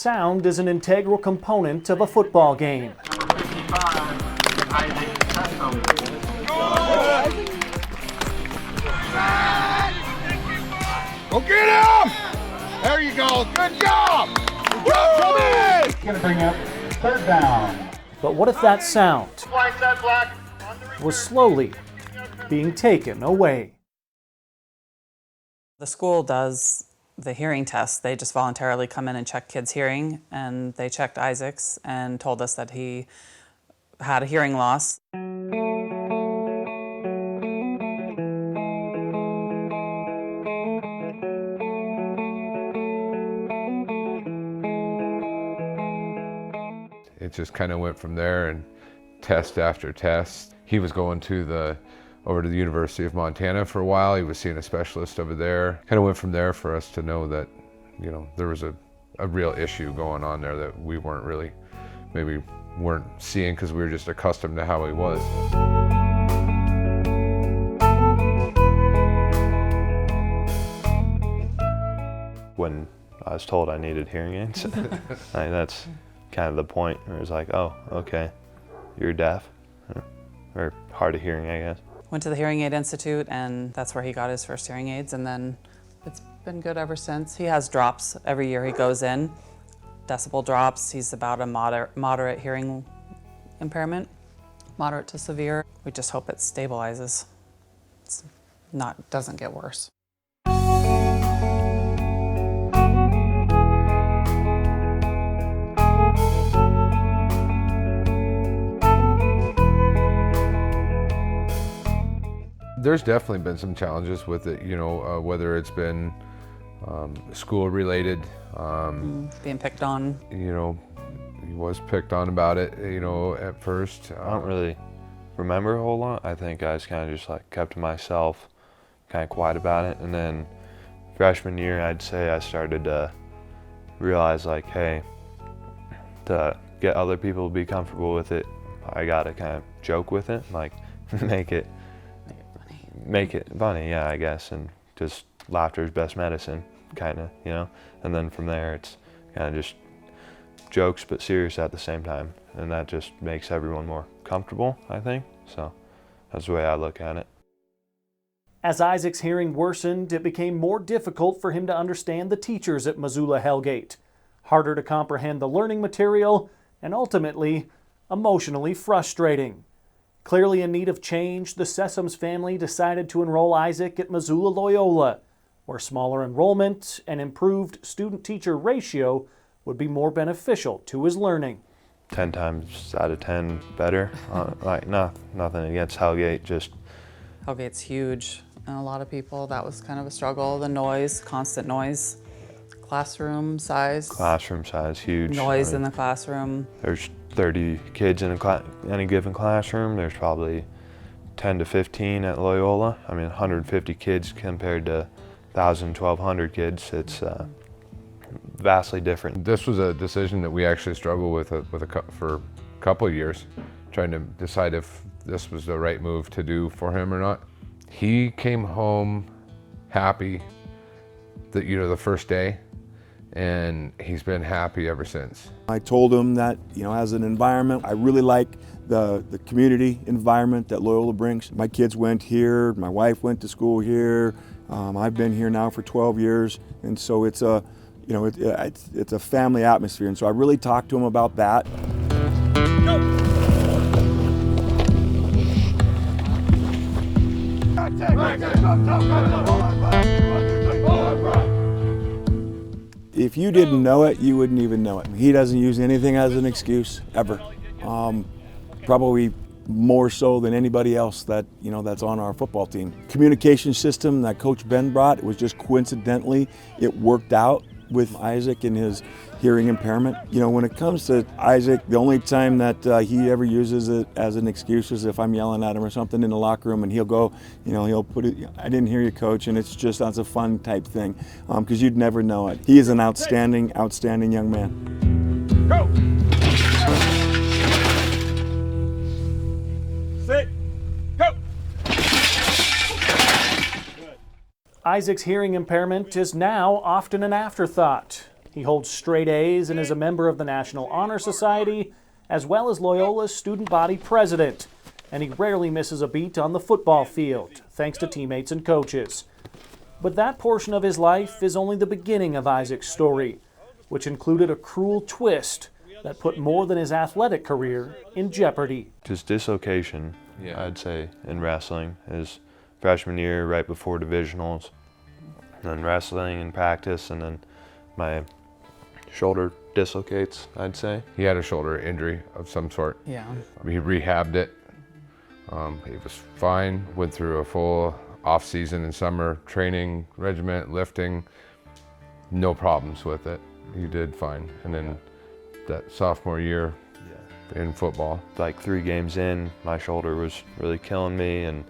sound is an integral component of a football game. Go get him! There you go. Good job! Good job, Toby! Going to bring up third down. But what if that sound was slowly being taken away? The school does the hearing test. They just voluntarily come in and check kids' hearing, and they checked Isaac's and told us that he had a hearing loss. It just kind of went from there, and test after test. He was going over to the University of Montana for a while. He was seeing a specialist over there. Kind of went from there for us to know that, you know, there was a real issue going on there that we maybe weren't seeing because we were just accustomed to how he was. When I was told I needed hearing aids, that's kind of the point where it's like, oh, okay, you're deaf, or hard of hearing, I guess. Went to the Hearing Aid Institute, and that's where he got his first hearing aids, and then it's been good ever since. He has drops every year he goes in, decibel drops. He's about a moderate hearing impairment, moderate to severe. We just hope it stabilizes. Doesn't get worse. There's definitely been some challenges with it, you know, whether it's been school related. Being picked on. You know, he was picked on about it, you know, at first. I don't really remember a whole lot. I think I just kind of just like kept to myself, kind of quiet about it. And then freshman year, I'd say I started to realize like, hey, to get other people to be comfortable with it, I gotta kind of joke with it, like make it funny, yeah, I guess, and just laughter is best medicine, kind of, you know. And then from there, it's kind of just jokes but serious at the same time, and that just makes everyone more comfortable, I think. So that's the way I look at it. As Isaac's hearing worsened, it became more difficult for him to understand the teachers at Missoula Hellgate, harder to comprehend the learning material, and ultimately, emotionally frustrating. Clearly in need of change, the Sessoms family decided to enroll Isaac at Missoula Loyola, where smaller enrollment and improved student-teacher ratio would be more beneficial to his learning. 10 times out of 10 better. Like nothing against Hellgate, just... Hellgate's huge, and a lot of people, that was kind of a struggle. The noise, constant noise, classroom size. Classroom size, huge. Noise in the classroom. There's 30 kids in any given classroom. There's probably 10 to 15 at Loyola. I mean, 150 kids compared to 1,000, 1,200 kids. It's vastly different. This was a decision that we actually struggled with for a couple of years, trying to decide if this was the right move to do for him or not. He came home happy the first day, and he's been happy ever since. I told him that, you know, as an environment, I really like the community environment that Loyola brings. My kids went here, my wife went to school here. I've been here now for 12 years, and so it's a, you know, it's a family atmosphere, and so I really talked to him about that. If you didn't know it, you wouldn't even know it. He doesn't use anything as an excuse, ever. Probably more so than anybody else that, you know, that's on our football team. Communication system that Coach Ben brought, it was just coincidentally, it worked out with Isaac and his hearing impairment. You know, when it comes to Isaac, the only time that he ever uses it as an excuse is if I'm yelling at him or something in the locker room, and he'll go, you know, he'll put it, I didn't hear you, Coach, and it's just, that's a fun type thing, because you'd never know it. He is an outstanding young man. Go! Sit! Go! Isaac's hearing impairment is now often an afterthought. He holds straight A's and is a member of the National Honor Society, as well as Loyola's student body president. And he rarely misses a beat on the football field, thanks to teammates and coaches. But that portion of his life is only the beginning of Isaac's story, which included a cruel twist that put more than his athletic career in jeopardy. Just dislocation, I'd say, in wrestling is freshman year, right before divisionals, and then wrestling and practice, and then my shoulder dislocates, I'd say. He had a shoulder injury of some sort. Yeah. He rehabbed it. He was fine, went through a full off-season and summer training regiment, lifting, no problems with it. He did fine. And then that sophomore year in football. Like 3 games in, my shoulder was really killing me, and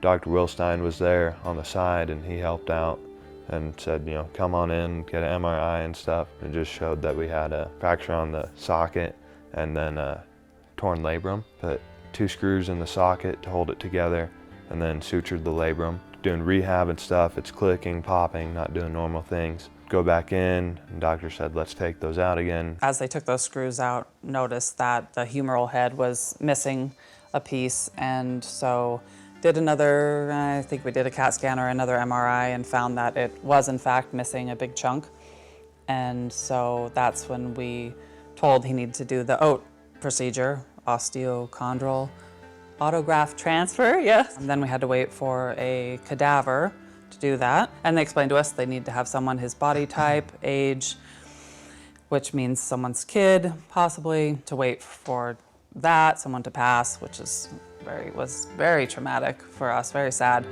Dr. Wilstein was there on the side, and he helped out and said, you know, come on in, get an MRI and stuff. It just showed that we had a fracture on the socket and then a torn labrum. Put 2 screws in the socket to hold it together, and then sutured the labrum. Doing rehab and stuff, it's clicking, popping, not doing normal things. Go back in, and doctor said, let's take those out again. As they took those screws out, noticed that the humeral head was missing a piece, and so did another, I think we did a CAT scan or another MRI, and found that it was in fact missing a big chunk. And so that's when we told he needed to do the OAT procedure, osteochondral autograft transfer, yes. And then we had to wait for a cadaver to do that. And they explained to us they need to have someone his body type, age, which means someone's kid, possibly, to wait for that, someone to pass, which is was very traumatic for us, very sad.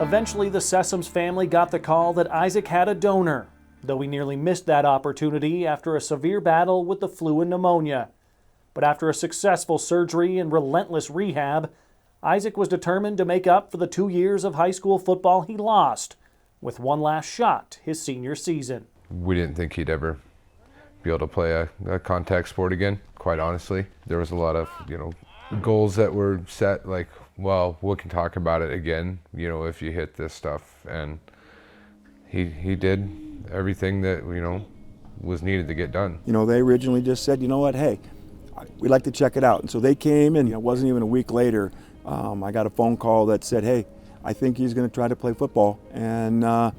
Eventually, the Sessoms family got the call that Isaac had a donor, though he nearly missed that opportunity after a severe battle with the flu and pneumonia. But after a successful surgery and relentless rehab, Isaac was determined to make up for the 2 years of high school football he lost, with one last shot his senior season. We didn't think he'd ever be able to play a contact sport again, quite honestly. There was a lot of, goals that were set, like, well, we can talk about it again, if you hit this stuff. And he did everything that, was needed to get done. They originally just said, you know what, hey, we'd like to check it out. And so they came, and it wasn't even a week later, I got a phone call that said, hey, I think he's going to try to play football. And I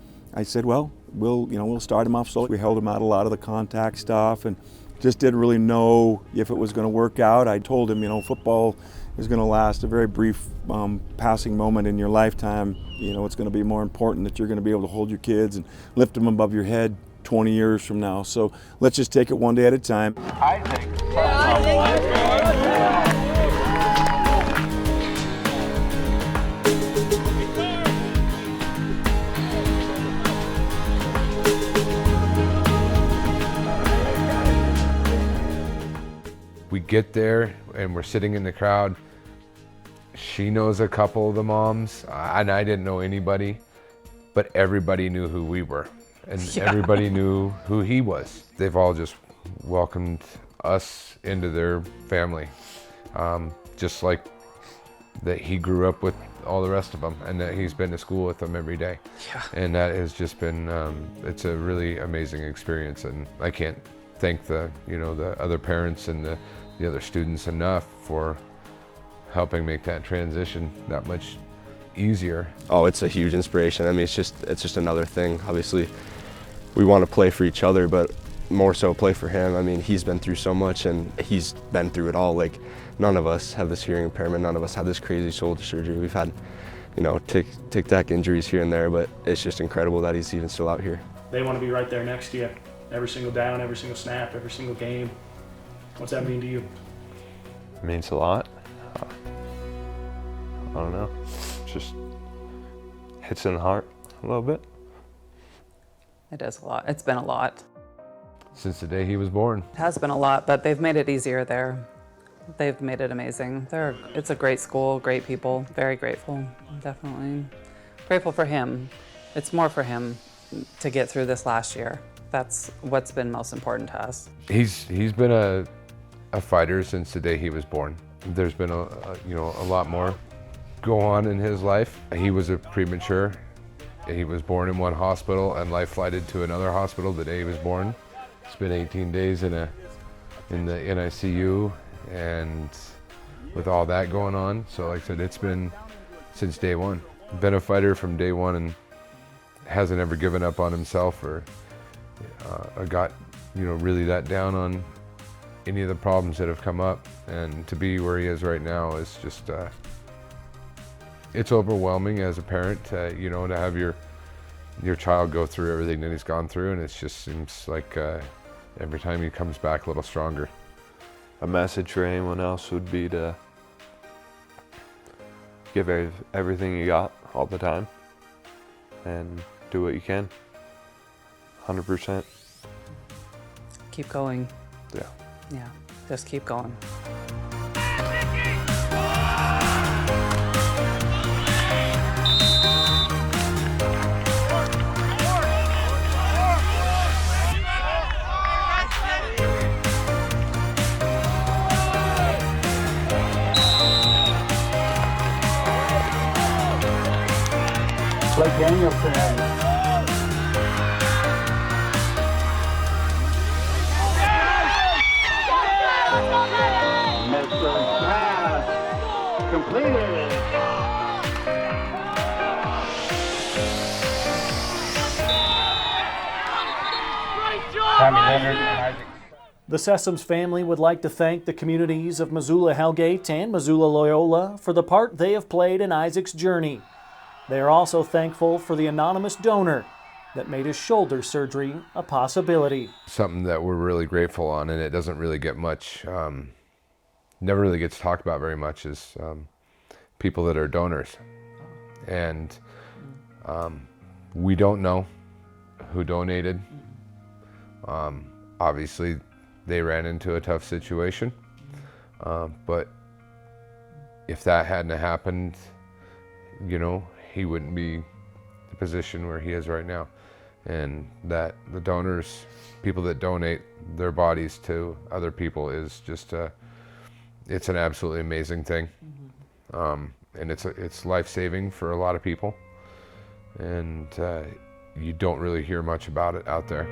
said, well, we'll start him off slowly. We held him out a lot of the contact stuff and just didn't really know if it was going to work out. I told him, football is going to last a very brief passing moment in your lifetime. It's going to be more important that you're going to be able to hold your kids and lift them above your head 20 years from now. So let's just take it one day at a time. We get there and we're sitting in the crowd. She knows a couple of the moms, and I didn't know anybody, but everybody knew who we were, and everybody knew who he was. They've all just welcomed us into their family, just like that he grew up with all the rest of them, and that he's been to school with them every day. Yeah. And that has just been, it's a really amazing experience, and I can't thank the other parents and the other students enough for helping make that transition that much easier. Oh, it's a huge inspiration. I mean, it's just another thing. Obviously, we want to play for each other, but more so play for him. I mean, he's been through so much, and he's been through it all. Like, none of us have this hearing impairment. None of us have this crazy shoulder surgery. We've had, tic-tac injuries here and there, but it's just incredible that he's even still out here. They want to be right there next to you, every single down, every single snap, every single game. What's that mean to you? It means a lot. I don't know. Just hits in the heart a little bit. It is a lot. It's been a lot. Since the day he was born. It has been a lot, but they've made it easier there. They've made it amazing. It's a great school, great people. Very grateful, definitely. Grateful for him. It's more for him to get through this last year. That's what's been most important to us. He's been a fighter since the day he was born. There's been a lot more go on in his life. He was a premature He was born in one hospital and life flighted to another hospital the day he was born. Spent 18 days in the NICU, and with all that going on. So like I said, it's been since day one. Been a fighter from day one and hasn't ever given up on himself or got really that down on any of the problems that have come up. And to be where he is right now is just it's overwhelming as a parent to have your child go through everything that he's gone through, and it just seems like every time he comes back a little stronger. A message for anyone else would be to give everything you got all the time and do what you can. 100%. Keep going. Yeah. Yeah, just keep going. Blake Danielson. Mr. Pass completed. Tommy Leonard and Isaac. The Sessoms family would like to thank the communities of Missoula-Hellgate and Missoula-Loyola for the part they have played in Isaac's journey. They are also thankful for the anonymous donor that made his shoulder surgery a possibility. Something that we're really grateful on, and it doesn't really get much, never really gets talked about very much, is people that are donors. And we don't know who donated. Obviously, they ran into a tough situation, but if that hadn't happened, he wouldn't be the position where he is right now. And that the donors, people that donate their bodies to other people, is just it's an absolutely amazing thing. And it's life-saving for a lot of people, and you don't really hear much about it out there.